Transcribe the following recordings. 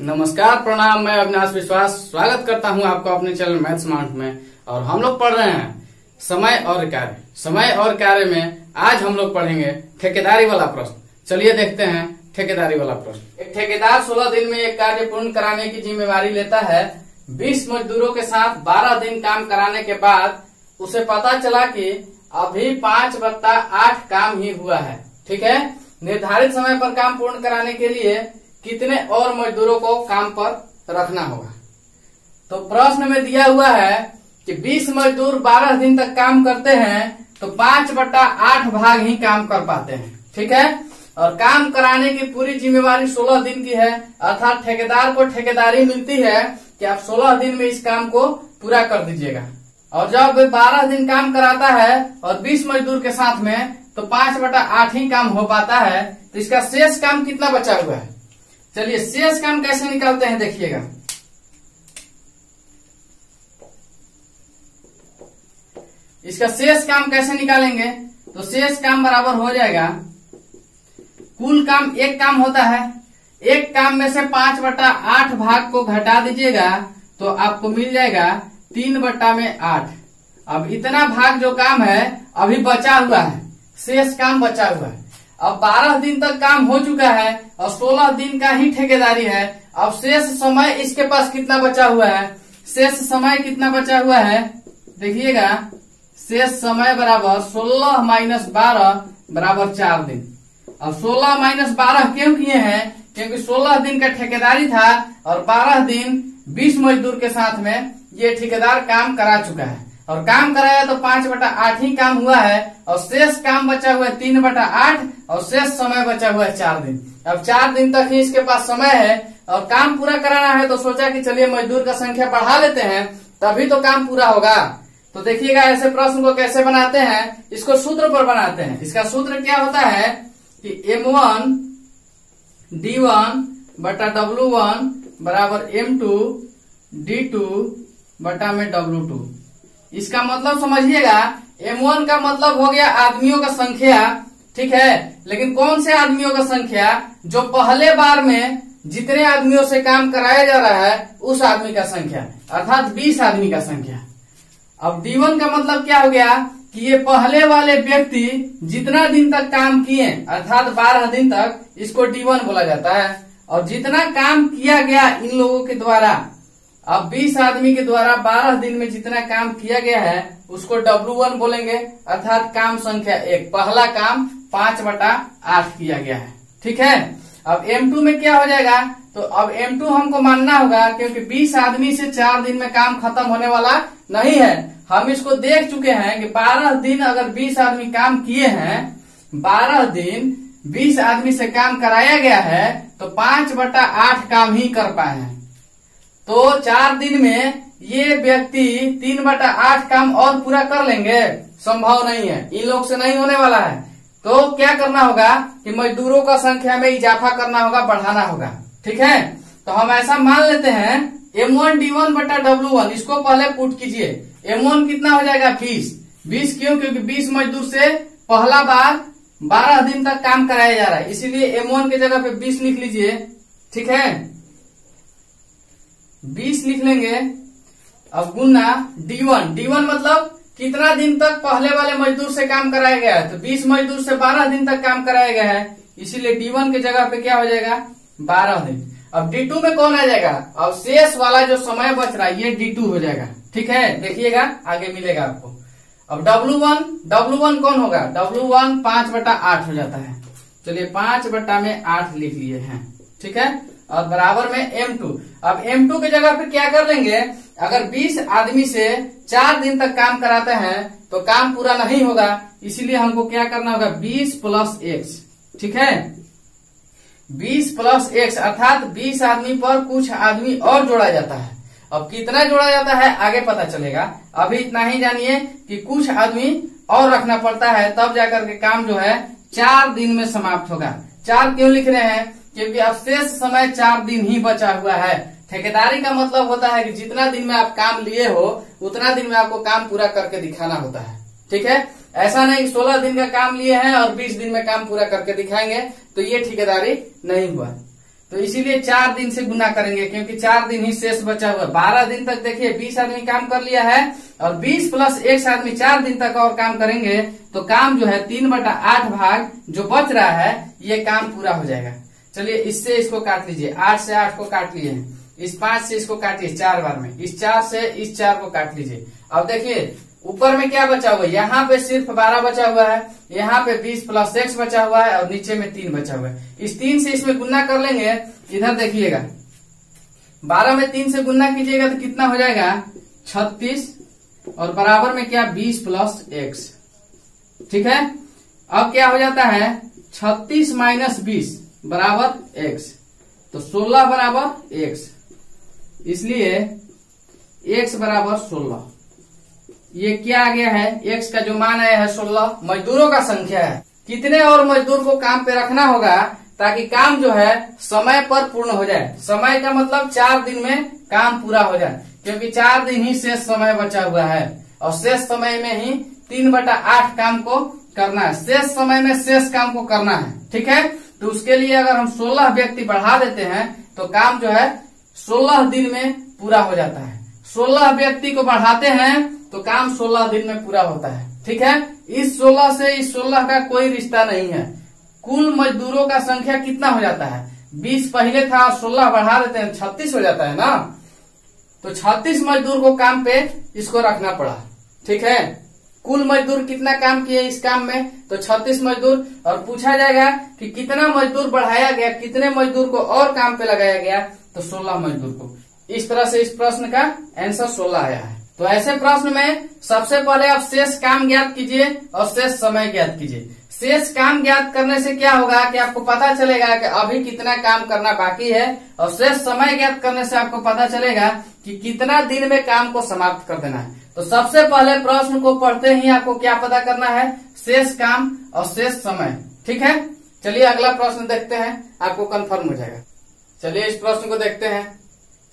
नमस्कार, प्रणाम। मैं अविनाश विश्वास स्वागत करता हूं आपको अपने चैनल मैथ स्मार्ट में। और हम लोग पढ़ रहे हैं समय और कार्य। समय और कार्य में आज हम लोग पढ़ेंगे ठेकेदारी वाला प्रश्न। चलिए देखते हैं ठेकेदारी वाला प्रश्न। एक ठेकेदार 16 दिन में एक कार्य पूर्ण कराने की जिम्मेवारी लेता है। 20 मजदूरों के साथ 12 दिन काम कराने के बाद उसे पता चला कि अभी 5/8 काम ही हुआ है। ठीक है, निर्धारित समय पर काम पूर्ण कराने के लिए कितने और मजदूरों को काम पर रखना होगा। तो प्रश्न में दिया हुआ है कि 20 मजदूर 12 दिन तक काम करते हैं तो 5/8 भाग ही काम कर पाते हैं। ठीक है, और काम कराने की पूरी जिम्मेवारी 16 दिन की है, अर्थात ठेकेदार को ठेकेदारी मिलती है कि आप 16 दिन में इस काम को पूरा कर दीजिएगा। और जब 12 दिन काम कराता है और 20 मजदूर के साथ में तो 5/8 ही काम हो पाता है। तो इसका शेष काम कितना बचा हुआ है, चलिए शेष काम कैसे निकालते हैं देखिएगा। इसका शेष काम कैसे निकालेंगे, तो शेष काम बराबर हो जाएगा, कुल काम एक काम होता है, एक काम में से 5/8 भाग को घटा दीजिएगा तो आपको मिल जाएगा 3/8। अब इतना भाग जो काम है अभी बचा हुआ है, शेष काम बचा हुआ है। अब 12 दिन तक काम हो चुका है और 16 दिन का ही ठेकेदारी है। अब शेष समय इसके पास कितना बचा हुआ है, शेष समय कितना बचा हुआ है देखिएगा। शेष समय बराबर 16 - 12 बराबर 4 दिन। अब 16 - 12 क्यों किए हैं, क्योंकि 16 दिन का ठेकेदारी था और 12 दिन 20 मजदूर के साथ में ये ठेकेदार काम करा चुका है। और काम कराया तो 5/8 ही काम हुआ है और शेष काम बचा हुआ है 3/8 और शेष समय बचा हुआ है 4 दिन। अब 4 दिन तक ही इसके पास समय है और काम पूरा कराना है, तो सोचा कि चलिए मजदूर का संख्या बढ़ा लेते हैं तभी तो काम पूरा होगा। तो देखिएगा ऐसे प्रश्न को कैसे बनाते हैं, इसको सूत्र पर बनाते हैं। इसका सूत्र क्या होता है कि M1 D1 बटा W1 बराबर M2 D2 बटा में W2। इसका मतलब समझिएगा, M1 का मतलब हो गया आदमियों का संख्या। ठीक है, लेकिन कौन से आदमियों का संख्या, जो पहले बार में जितने आदमियों से काम कराया जा रहा है उस आदमी का संख्या, अर्थात 20 आदमी का संख्या। अब D1 का मतलब क्या हो गया कि ये पहले वाले व्यक्ति जितना दिन तक काम किए, अर्थात 12 दिन तक, इसको D1 बोला जाता है। और जितना काम किया गया इन लोगों के द्वारा, अब 20 आदमी के द्वारा 12 दिन में जितना काम किया गया है उसको W1 बोलेंगे, अर्थात काम संख्या 1। पहला काम 5/8 किया गया है। ठीक है, अब M2 में क्या हो जाएगा, तो अब M2 हमको मानना होगा क्योंकि 20 आदमी से 4 दिन में काम खत्म होने वाला नहीं है। हम इसको देख चुके हैं कि 12 दिन अगर 20 आदमी काम किए हैं, 12 दिन 20 आदमी से काम कराया गया है तो 5/8 काम ही कर पाए हैं। तो 4 दिन में ये व्यक्ति 3/8 काम और पूरा कर लेंगे, संभव नहीं है, इन लोग से नहीं होने वाला है। तो क्या करना होगा कि मजदूरों का संख्या में इजाफा करना होगा, बढ़ाना होगा। ठीक है, तो हम ऐसा मान लेते हैं M1 D1 बटा W1, इसको पहले पुट कीजिए। M1 कितना हो जाएगा 20 क्यों, क्योंकि 20 मजदूर से पहला बार 12 दिन तक काम कराया जा रहा है, इसीलिए M1 की जगह पे 20 लिख लीजिए। ठीक है, 20 लिख लेंगे। अब गुना D1 मतलब कितना दिन तक पहले वाले मजदूर से काम कराया गया है, तो 20 मजदूर से 12 दिन तक काम कराया गया है, इसीलिए D1 की जगह पे क्या हो जाएगा 12 दिन। अब D2 में कौन आ जाएगा, अब शेष वाला जो समय बच रहा है ये D2 हो जाएगा। ठीक है, देखिएगा आगे मिलेगा आपको। अब W1 कौन होगा, W1 5/8 हो जाता है। चलिए 5/8 लिख लिए हैं। ठीक है, और बराबर में M2। अब M2 की जगह पे क्या कर लेंगे, अगर 20 आदमी से 4 दिन तक काम कराते हैं तो काम पूरा नहीं होगा, इसीलिए हमको क्या करना होगा 20 + X। ठीक है, 20 + X अर्थात 20 आदमी पर कुछ आदमी और जोड़ा जाता है। अब कितना जोड़ा जाता है आगे पता चलेगा, अभी इतना ही जानिए कि कुछ आदमी और रखना पड़ता है, तब जाकर के काम जो है 4 दिन में समाप्त होगा। 4 क्यों लिख रहे हैं, क्योंकि अब शेष समय 4 दिन ही बचा हुआ है। ठेकेदारी का मतलब होता है कि जितना दिन में आप काम लिए हो उतना दिन में आपको काम पूरा करके दिखाना होता है। ठीक है, ऐसा नहीं 16 दिन का काम लिए हैं और 20 दिन में काम पूरा करके दिखाएंगे, तो ये ठेकेदारी नहीं हुआ। तो इसीलिए 4 दिन से गुना करेंगे, क्योंकि 4 दिन ही शेष बचा हुआ है। 12 दिन तक देखिए 20 आदमी काम कर लिया है, और 20 प्लस 1 आदमी 4 दिन तक और काम करेंगे, तो काम जो है 3/8 भाग जो बच रहा है ये काम पूरा हो जाएगा। चलिए इससे इसको काट लीजिए, 8 से 8 को काट लिए, इस 5 से इसको काटिए 4 बार में, इस 4 से इस 4 को काट लीजिए। अब देखिए ऊपर में क्या बचा हुआ है, यहाँ पे सिर्फ 12 बचा हुआ है, यहाँ पे 20 प्लस 6 बचा हुआ है, और नीचे में 3 बचा हुआ है। इस 3 से इसमें गुना कर लेंगे। इधर देखिएगा 12 में 3 से गुना कीजिएगा तो कितना हो जाएगा 36, और बराबर में क्या 20 प्लस x, ठीक है। अब क्या हो जाता है 36 माइनस 20 बराबर x, तो 16 बराबर x, इसलिए x बराबर 16। ये क्या आ गया है, x का जो मान आया है 16 मजदूरों का संख्या है। कितने और मजदूर को काम पे रखना होगा ताकि काम जो है समय पर पूर्ण हो जाए। समय का मतलब 4 दिन में काम पूरा हो जाए, क्योंकि 4 दिन ही शेष समय बचा हुआ है, और शेष समय में ही 3/8 काम को करना है। शेष समय में शेष काम को करना है, ठीक है। तो उसके लिए अगर हम 16 व्यक्ति बढ़ा देते हैं तो काम जो है 16 दिन में पूरा हो जाता है। 16 व्यक्ति को बढ़ाते हैं तो काम 16 दिन में पूरा होता है, ठीक है। इस 16 से इस 16 का कोई रिश्ता नहीं है। कुल मजदूरों का संख्या कितना हो जाता है, 20 पहले था और 16 बढ़ा देते हैं 36 हो जाता है ना। तो 36 मजदूर को काम पे इसको रखना पड़ा, ठीक है। कुल मजदूर कितना काम किए इस काम में, तो 36 मजदूर। और पूछा जाएगा कि कितना मजदूर बढ़ाया गया, कितने मजदूर को और काम पे लगाया गया, तो 16 मजदूर को। इस तरह से इस प्रश्न का आंसर 16 आया है। तो ऐसे प्रश्न में सबसे पहले आप शेष काम ज्ञात कीजिए और शेष समय ज्ञात कीजिए। शेष काम ज्ञात करने से क्या होगा कि आपको पता चलेगा कि अभी कितना काम करना बाकी है, और शेष समय ज्ञात करने से आपको पता चलेगा कि कितना दिन में काम को समाप्त कर देना है। तो सबसे पहले प्रश्न को पढ़ते ही आपको क्या पता करना है, शेष काम और शेष समय, ठीक है। चलिए अगला प्रश्न देखते हैं, आपको कंफर्म हो जाएगा। चलिए इस प्रश्न को देखते हैं।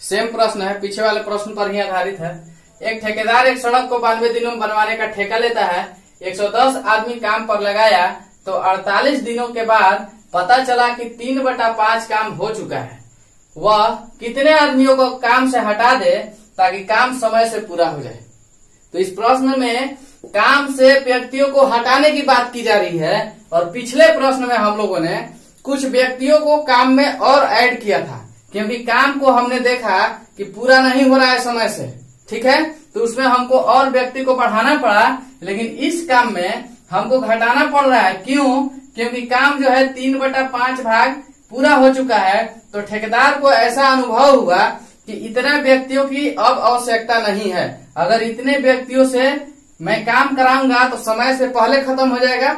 सेम प्रश्न है, पीछे वाले प्रश्न पर ही आधारित है। एक ठेकेदार एक सड़क को 92 दिनों में बनवाने का ठेका लेता है। 110 आदमी काम पर लगाया तो 48 दिनों के बाद पता चला कि 3/5 काम हो चुका है। वह कितने आदमियों को काम से हटा दे ताकि काम समय से पूरा हो जाए। तो इस प्रश्न में काम से व्यक्तियों को हटाने की बात की जा रही है, और पिछले प्रश्न में हम लोगों ने कुछ व्यक्तियों को काम में और ऐड किया था, क्योंकि काम को हमने देखा कि पूरा नहीं हो रहा है समय से, ठीक है। तो उसमें हमको और व्यक्ति को बढ़ाना पड़ा, लेकिन इस काम में हमको घटाना पड़ रहा है। क्यों? क्योंकि काम जो है 3/5 भाग पूरा हो चुका है। तो ठेकेदार को ऐसा अनुभव हुआ कि इतने व्यक्तियों की अब आवश्यकता नहीं है। अगर इतने व्यक्तियों से मैं काम कराऊंगा तो समय से पहले खत्म हो जाएगा,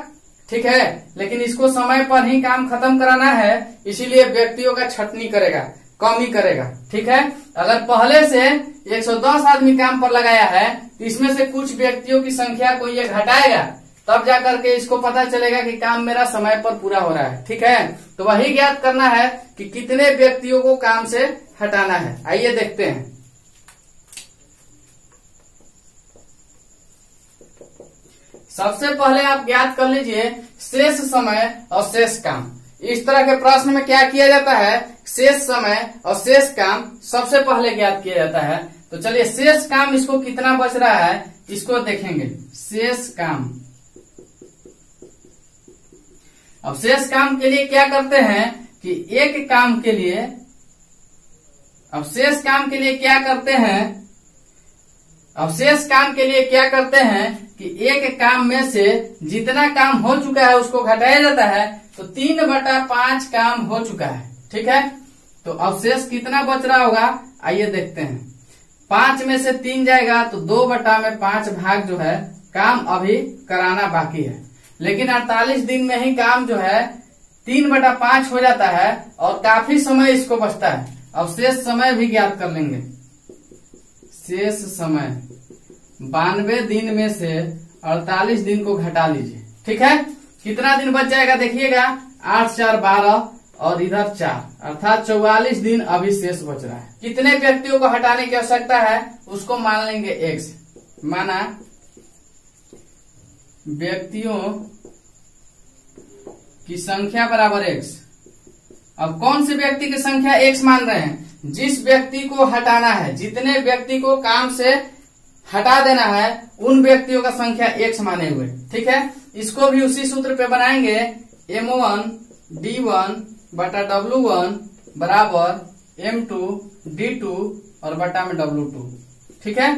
ठीक है। लेकिन इसको समय पर ही काम खत्म कराना है, इसीलिए व्यक्तियों का छटनी करेगा, कमी करेगा, ठीक है। अगर पहले से 110 आदमी काम पर लगाया है तो इसमें से कुछ व्यक्तियों की संख्या को ये घटाएगा, तब जाकर के इसको पता चलेगा कि काम मेरा समय पर पूरा हो रहा है, ठीक है। तो वही ज्ञात करना है कि कितने व्यक्तियों को काम से हटाना है। आइए देखते हैं। सबसे पहले आप ज्ञात कर लीजिए शेष समय और शेष काम। इस तरह के प्रश्न में क्या किया जाता है, शेष समय और शेष काम सबसे पहले ज्ञात किया जाता है। तो चलिए शेष काम इसको कितना बच रहा है इसको देखेंगे। शेष काम, अब शेष काम के लिए क्या करते हैं कि एक काम के लिए, अब शेष काम के लिए क्या करते हैं, अब शेष काम के लिए क्या करते हैं कि एक काम में से जितना काम हो चुका है उसको घटाया जाता है। तो 3/5 काम हो चुका है, ठीक है। तो अब शेष कितना बच रहा होगा, आइए देखते हैं। 5 में से 3 जाएगा तो 2/5 भाग जो है काम अभी कराना बाकी है। लेकिन 48 दिन में ही काम जो है 3/5 हो जाता है, और काफी समय इसको बचता है। अब शेष समय भी ज्ञात कर लेंगे। शेष समय 92 दिन में से 48 दिन को घटा लीजिए, ठीक है। कितना दिन बच जाएगा देखिएगा, 8 4 12 और इधर 4, अर्थात 44 दिन अभी शेष बच रहा है। कितने व्यक्तियों को हटाने की आवश्यकता है उसको मान लेंगे x। माना व्यक्तियों की संख्या बराबर x, अब कौन से व्यक्ति की संख्या x मान रहे हैं? जिस व्यक्ति को हटाना है, जितने व्यक्ति को काम से हटा देना है, उन व्यक्तियों का संख्या x माने हुए। ठीक है, इसको भी उसी सूत्र पे बनाएंगे, m1 d1 बटा w1 बराबर m2 d2 और बटा में w2। ठीक है,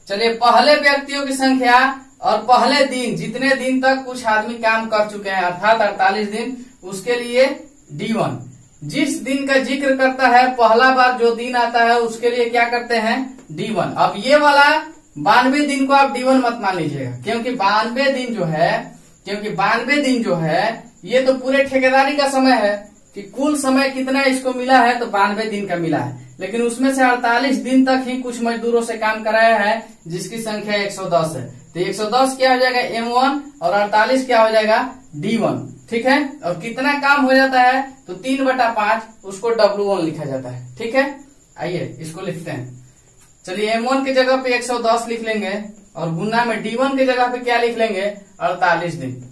चलिए पहले व्यक्तियों की संख्या और पहले दिन, जितने दिन तक कुछ आदमी काम कर चुके हैं अर्थात 48 दिन, उसके लिए d1। जिस दिन का जिक्र करता है, पहला बार जो दिन आता है उसके लिए क्या करते हैं? d1। अब ये वाला 92 दिन को आप d1 मत मान लीजिएगा, क्योंकि 92 दिन जो है ये तो पूरे ठेकेदारी का समय है कि कुल समय कितना इसको मिला है, तो 92 दिन का मिला है, लेकिन उसमें से 48 दिन तक ही कुछ मजदूरों से काम कराया है जिसकी संख्या 110 है। तो 110 क्या हो जाएगा? m1 और 48 क्या हो जाएगा? d1। ठीक है, और कितना काम हो जाता है? तो 3/5 उसको w1 लिखा जाता है। ठीक है, आइए इसको लिखते हैं। चलिए m1 की जगह पे 110 लिख लेंगे और गुना में d1 की जगह पे क्या लिख लेंगे? 48 दिन।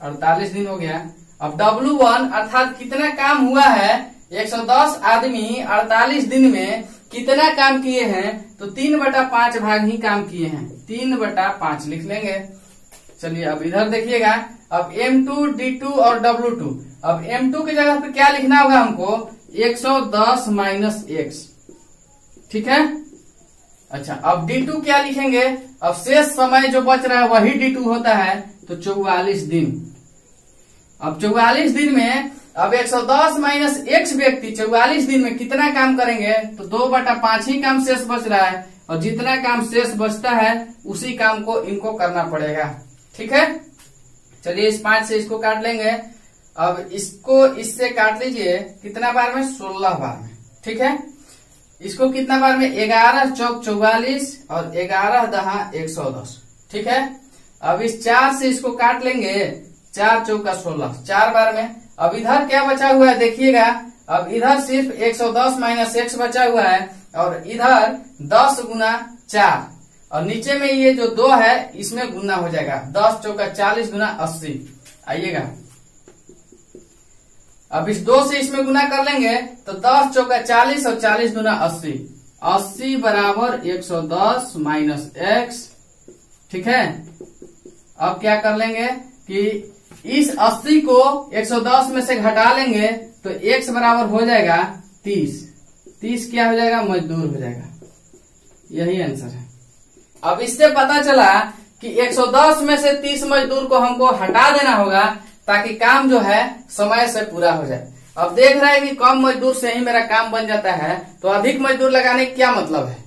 48 दिन हो गया। अब w1 अर्थात कितना काम हुआ है? 110 आदमी 48 दिन में कितना काम किए हैं? तो 3/5 भाग ही काम किए हैं, 3/5 लिख लेंगे। चलिए अब इधर देखिएगा, अब m2 d2 और w2। अब m2 की जगह पे क्या लिखना होगा हमको? 110 माइनस x। ठीक है, अच्छा अब d2 क्या लिखेंगे? अब शेष समय जो बच रहा है वही d2 होता है, तो 44 दिन। अब 44 दिन में अब 110 माइनस x व्यक्ति 44 दिन में कितना काम करेंगे? तो 2/5 ही काम शेष बच रहा है, और जितना काम शेष बचता है उसी काम को इनको करना पड़ेगा। ठीक है, चलिए इस 5 से इसको काट लेंगे। अब इसको इससे काट लीजिए, कितना बार में? 16 बार में। ठीक है, इसको कितना बार में? 11 चौक 44 और 11 दहा 110। ठीक है, अब इस 4 से इसको काट लेंगे, 4 चौका 16, 4 बार में। अब इधर क्या बचा हुआ है देखिएगा, अब इधर सिर्फ 110 माइनस x बचा हुआ है, और इधर 10 गुना 4, और नीचे में ये जो 2 है इसमें गुना हो जाएगा, 10 चौका 40 गुना 80। आइएगा अब इस 2 से इसमें गुना कर लेंगे, तो 10 चौका 40 और 40 गुना 80, 80 बराबर 110 माइनस x। ठीक है, अब क्या कर लेंगे कि इस 80 को 110 में से घटा लेंगे, तो x बराबर हो जाएगा 30। 30 क्या हो जाएगा? मजदूर हो जाएगा। यही आंसर है। अब इससे पता चला कि 110 में से 30 मजदूर को हमको हटा देना होगा ताकि काम जो है समय से पूरा हो जाए। अब देख रहे हैं कि कम मजदूर से ही मेरा काम बन जाता है, तो अधिक मजदूर लगाने का क्या मतलब है?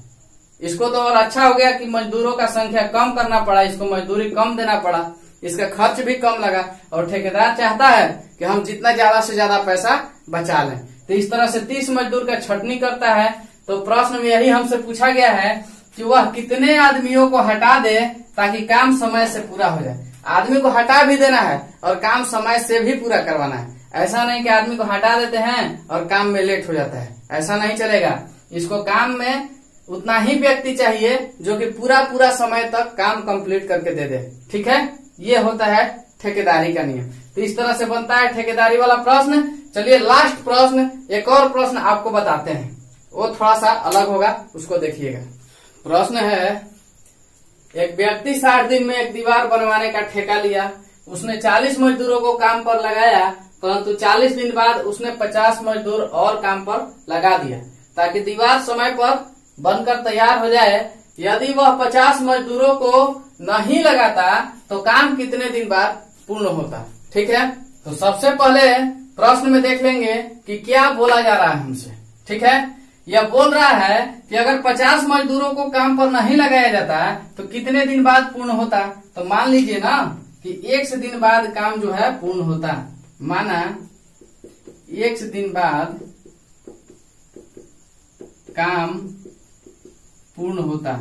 इसको तो और अच्छा हो गया कि मजदूरों का संख्या कम करना पड़ा, इसको मजदूरी कम देना पड़ा, इसका खर्च भी कम लगा, और ठेकेदार चाहता है कि हम जितना ज्यादा से ज्यादा पैसा बचा लें, तो इस तरह से 30 मजदूर का छटनी करता है। तो प्रश्न में यही हमसे पूछा गया है कि वह कितने आदमियों को हटा दे ताकि काम समय से पूरा हो जाए। आदमी को हटा भी देना है और काम समय से भी पूरा करवाना है। ऐसा नहीं कि आदमी को हटा देते हैं और काम में लेट हो जाता है, ऐसा नहीं चलेगा। इसको काम में उतना ही व्यक्ति चाहिए जो कि पूरा समय तक काम कंप्लीट करके दे दे। ठीक है, ये होता है ठेकेदारी का नियम। तो इस तरह से बनता है ठेकेदारी वाला प्रश्न। चलिए लास्ट प्रश्न, एक और प्रश्न आपको बताते हैं, वो थोड़ा सा अलग होगा, उसको देखिएगा। प्रश्न है, एक व्यक्ति 60 दिन में एक दीवार बनवाने का ठेका लिया। उसने 40 मजदूरों को काम पर लगाया, परंतु 40 दिन बाद उसने 50 मजदूर और काम पर लगा दिया ताकि दीवार समय पर बनकर तैयार हो जाए। यदि वह 50 मजदूरों को नहीं लगाता तो काम कितने दिन बाद पूर्ण होता? ठीक है, तो सबसे पहले प्रश्न में देख लेंगे कि क्या बोला जा रहा है हमसे। ठीक है, यह बोल रहा है कि अगर 50 मजदूरों को काम पर नहीं लगाया जाता तो कितने दिन बाद पूर्ण होता? तो मान लीजिए ना कि 1 दिन बाद काम जो है पूर्ण होता। माना 1 दिन बाद काम पूर्ण होता,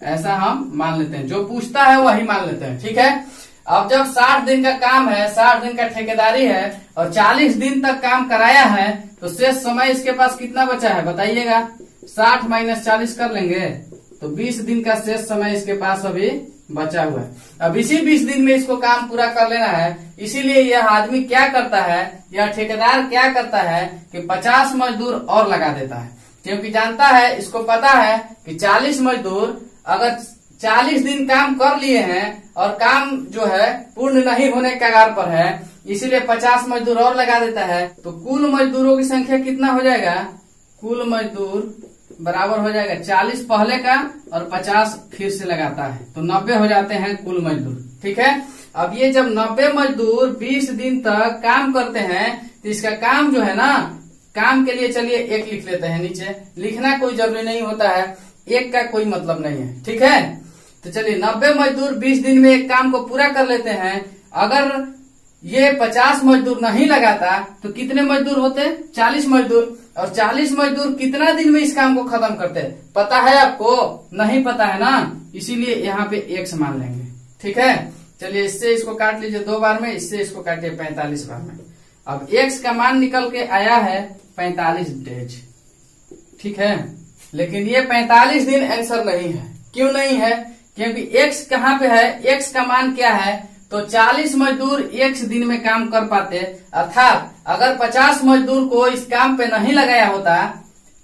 ऐसा हम मान लेते हैं। जो पूछता है वही मान लेते हैं। ठीक है, अब जब 60 दिन का काम है, 60 दिन का ठेकेदारी है और 40 दिन तक काम कराया है, तो शेष समय इसके पास कितना बचा है बताइएगा? 60 माइनस 40 कर लेंगे, तो 20 दिन का शेष समय इसके पास अभी बचा हुआ है। अब इसी 20 दिन में इसको काम पूरा कर लेना है। इसीलिए यह आदमी क्या करता है, यह ठेकेदार क्या करता है कि 50 मजदूर और लगा देता है, क्योंकि जानता है, इसको पता है कि 40 मजदूर अगर 40 दिन काम कर लिए हैं और काम जो है पूर्ण नहीं होने के कगार पर है, इसीलिए 50 मजदूर और लगा देता है। तो कुल मजदूरों की संख्या कितना हो जाएगा, कुल मजदूर बराबर हो जाएगा 40 पहले का और 50 फिर से लगाता है, तो 90 हो जाते हैं कुल मजदूर। ठीक है, अब ये जब 90 मजदूर 20 दिन तक काम करते हैं तो इसका काम जो है ना, काम के लिए चलिए 1 लिख लेते हैं, नीचे लिखना कोई जरूरी नहीं होता है, 1 का कोई मतलब नहीं है। ठीक है, तो चलिए 90 मजदूर 20 दिन में एक काम को पूरा कर लेते हैं। अगर ये 50 मजदूर नहीं लगाता तो कितने मजदूर होते, 40 मजदूर, और 40 मजदूर कितना दिन में इस काम को खत्म करते हैं पता है आपको, नहीं पता है ना, इसीलिए यहाँ पे 1 मान लेंगे। ठीक है, चलिए इससे इसको काट लीजिए 2 बार में, इससे इसको काटिए 45 बार में। अब x का मान निकल के आया है 45 डेज। ठीक है, लेकिन ये 45 दिन आंसर नहीं है। क्यों नहीं है, क्योंकि x कहाँ पे है, x का मान क्या है, तो 40 मजदूर 1 दिन में काम कर पाते, अर्थात अगर 50 मजदूर को इस काम पे नहीं लगाया होता,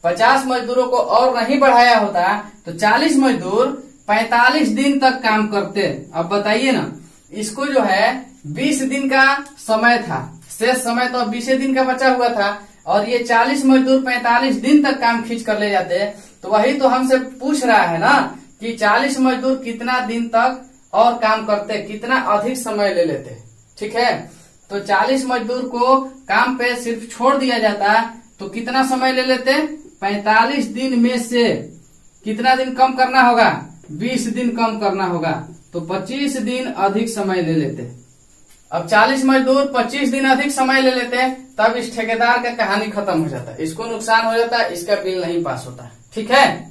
50 मजदूरों को और नहीं बढ़ाया होता, तो 40 मजदूर 45 दिन तक काम करते। अब बताइए ना, इसको जो है 20 दिन का समय था, शेष समय तो 20 दिन का बचा हुआ था, और ये 40 मजदूर 45 दिन तक काम खींच कर ले जाते। तो वही तो हमसे पूछ रहा है ना कि 40 मजदूर कितना दिन तक और काम करते, कितना अधिक समय ले लेते। ठीक है, तो 40 मजदूर को काम पे सिर्फ छोड़ दिया जाता तो कितना समय ले लेते, 45 दिन में से कितना दिन कम करना होगा, 20 दिन कम करना होगा, तो 25 दिन अधिक समय ले लेते। अब 40 मजदूर 25 दिन अधिक समय ले लेते, तब इस ठेकेदार का कहानी खत्म हो जाता है, इसको नुकसान हो जाता है, इसका बिल नहीं पास होता। ठीक है,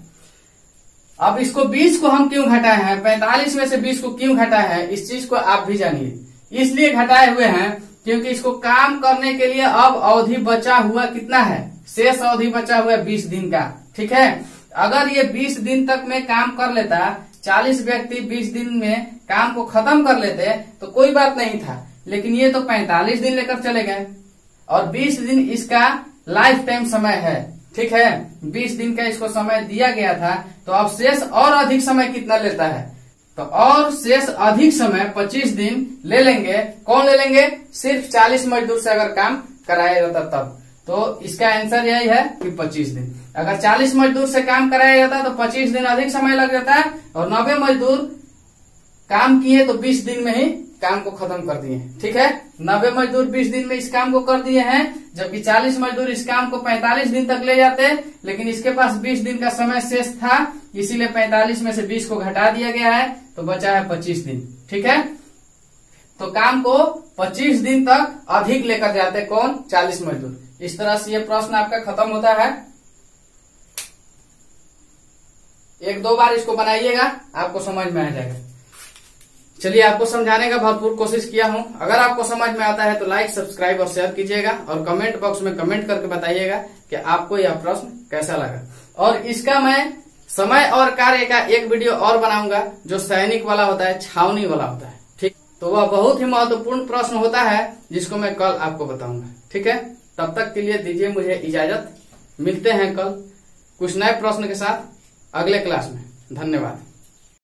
अब इसको 20 को हम क्यों घटाए हैं, 45 में से 20 को क्यों घटाए हैं, इस चीज को आप भी जानिए। इसलिए घटाए हुए हैं क्योंकि इसको काम करने के लिए अब अवधि बचा हुआ कितना है, शेष अवधि बचा हुआ है 20 दिन का। ठीक है, अगर ये 20 दिन तक में काम कर लेता, 40 व्यक्ति 20 दिन में काम को खत्म कर लेते तो कोई बात नहीं था, लेकिन ये तो 45 दिन लेकर चले गए और 20 दिन इसका लाइफ टाइम समय है। ठीक है, 20 दिन का इसको समय दिया गया था, तो अब शेष और अधिक समय कितना लेता है, तो और शेष अधिक समय 25 दिन ले लेंगे। कौन ले लेंगे, सिर्फ 40 मजदूर से अगर काम कराया जाता तब, तो इसका आंसर यही है कि 25 दिन। अगर 40 मजदूर से काम कराया जाता तो 25 दिन अधिक समय लग जाता है, और 90 मजदूर काम किए तो 20 दिन में ही काम को खत्म कर दिए। ठीक है, 90 मजदूर 20 दिन में इस काम को कर दिए हैं, जबकि 40 मजदूर इस काम को 45 दिन तक ले जाते, लेकिन इसके पास 20 दिन का समय शेष था, इसीलिए 45 में से 20 को घटा दिया गया है, तो बचा है 25 दिन। ठीक है, तो काम को 25 दिन तक अधिक लेकर जाते कौन, 40 मजदूर। इस तरह से ये प्रश्न आपका खत्म होता है। 1-2 बार इसको बनाइएगा, आपको समझ में आ जाएगा। चलिए, आपको समझाने का भरपूर कोशिश किया हूं। अगर आपको समझ में आता है तो लाइक, सब्सक्राइब और शेयर कीजिएगा, और कमेंट बॉक्स में कमेंट करके बताइएगा कि आपको यह प्रश्न कैसा लगा। और इसका मैं समय और कार्य का एक वीडियो और बनाऊंगा, जो सैनिक वाला होता है, छावनी वाला होता है। ठीक, तो वह बहुत ही महत्वपूर्ण प्रश्न होता है, जिसको मैं कल आपको बताऊंगा। ठीक है, तब तक के लिए दीजिए मुझे इजाजत। मिलते हैं कल कुछ नए प्रश्न के साथ अगले क्लास में। धन्यवाद।